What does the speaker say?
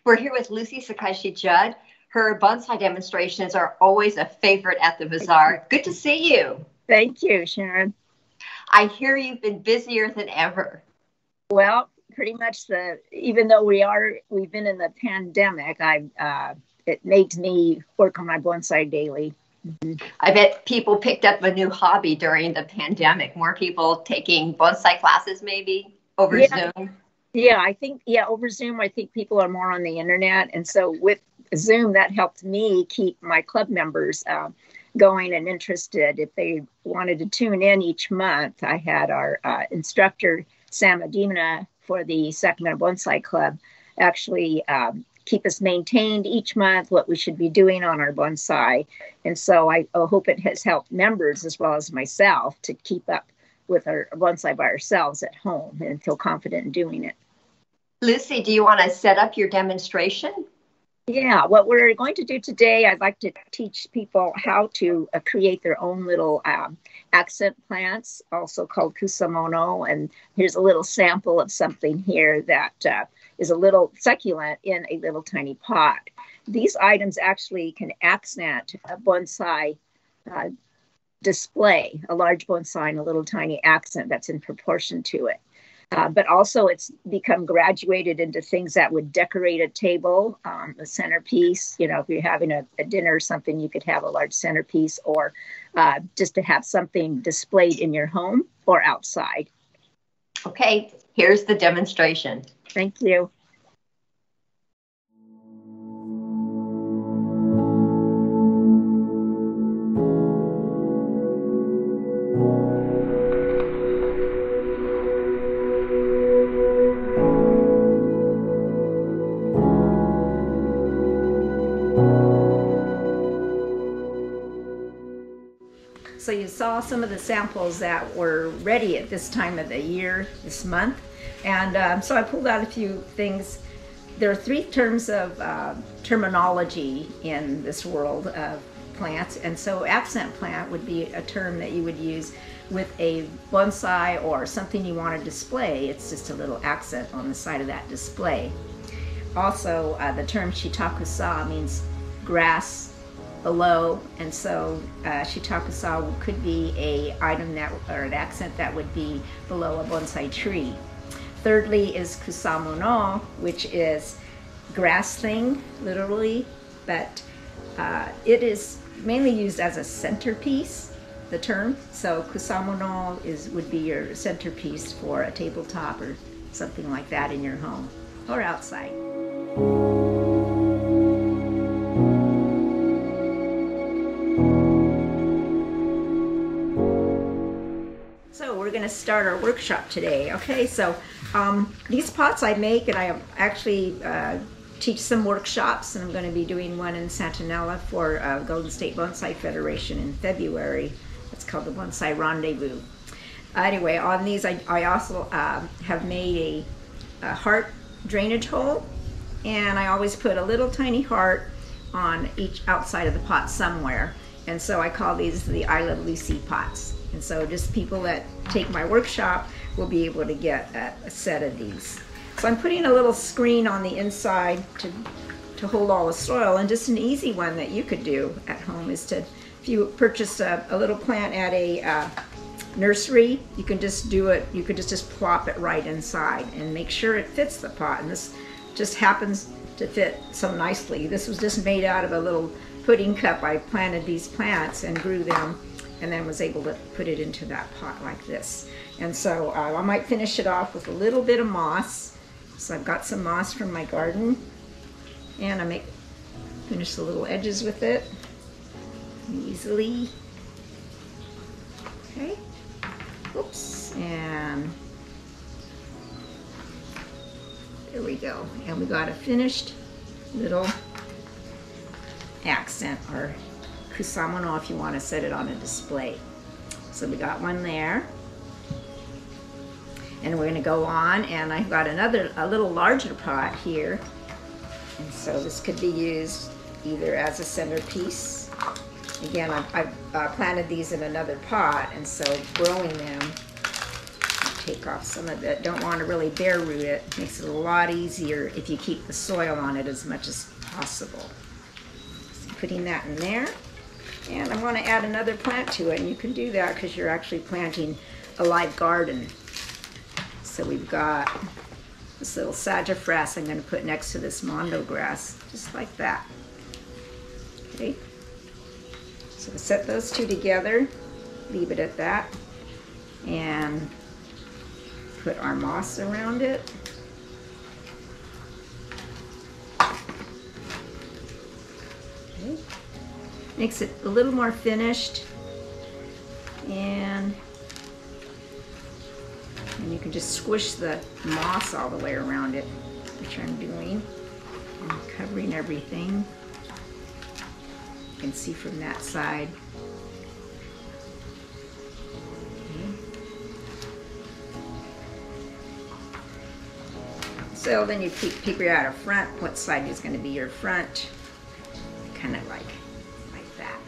We're here with Lucy Sakaishi-Judd. Her bonsai demonstrations are always a favorite at the Bazaar. Good to see you. Thank you, Sharon. I hear you've been busier than ever. Well, pretty much even though we've been in the pandemic, it makes me work on my bonsai daily. Mm-hmm. I bet people picked up a new hobby during the pandemic. More people taking bonsai classes maybe over Zoom. Yeah, over Zoom, I think people are more on the internet. And so with Zoom, that helped me keep my club members going and interested. If they wanted to tune in each month, I had our instructor, Sam Adina, for the Sacramento Bonsai Club, actually keep us maintained each month, what we should be doing on our bonsai. And so I hope it has helped members as well as myself to keep up with our bonsai by ourselves at home and feel confident in doing it. Lucy, do you want to set up your demonstration? Yeah, what we're going to do today, I'd like to teach people how to create their own little accent plants, also called Kusamono. And here's a little sample of something here that is a little succulent in a little tiny pot. These items actually can accent a bonsai display, a large bonsai and a little tiny accent that's in proportion to it. But also it's become graduated into things that would decorate a table, a centerpiece. You know, if you're having a dinner or something, you could have a large centerpiece, or just to have something displayed in your home or outside. Okay, here's the demonstration. Thank you. So you saw some of the samples that were ready at this time of the year, this month. And so I pulled out a few things. There are three terms of terminology in this world of plants. And so accent plant would be a term that you would use with a bonsai or something you want to display. It's just a little accent on the side of that display. Also, the term shitakusa means grass below, and so shitakusa could be a item that, or an accent that would be below a bonsai tree. Thirdly is Kusamono, which is grass thing, literally, but it is mainly used as a centerpiece, the term. So Kusamono would be your centerpiece for a tabletop or something like that in your home or outside. We're going to start our workshop today. Okay, so these pots I make, and I actually teach some workshops, and I'm going to be doing one in Santanella for Golden State Bonsai Federation in February. It's called the Bonsai Rendezvous. Anyway, on these I also have made a heart drainage hole, and I always put a little tiny heart on each outside of the pot somewhere, and so I call these the I Love Lucy pots. And so just people that take my workshop will be able to get a set of these. So I'm putting a little screen on the inside to hold all the soil, and just an easy one that you could do at home is to, if you purchase a little plant at a nursery, you can just do it, you could just plop it right inside and make sure it fits the pot. And this just happens to fit so nicely. This was just made out of a little pudding cup. I planted these plants and grew them, and then was able to put it into that pot like this. And so I might finish it off with a little bit of moss. So I've got some moss from my garden, and I finish the little edges with it easily. Okay, oops, and there we go. And we got a finished little accent, or Kusamono if you want to set it on a display. So we got one there, and we're going to go on, and I've got a little larger pot here, and so this could be used either as a centerpiece. Again, I've planted these in another pot, and so growing them take off some of it. Don't want to really bare root it. Makes it a lot easier if you keep the soil on it as much as possible. So putting that in there. And I want to add another plant to it, and you can do that because you're actually planting a live garden. So we've got this little sassafras I'm going to put next to this mondo grass, just like that. Okay. So we'll set those two together, leave it at that, and put our moss around it. Okay. Makes it a little more finished, and you can just squish the moss all the way around it, which I'm doing. I'm covering everything. You can see from that side. So then you figure out a front, what side is going to be your front, kind of like that.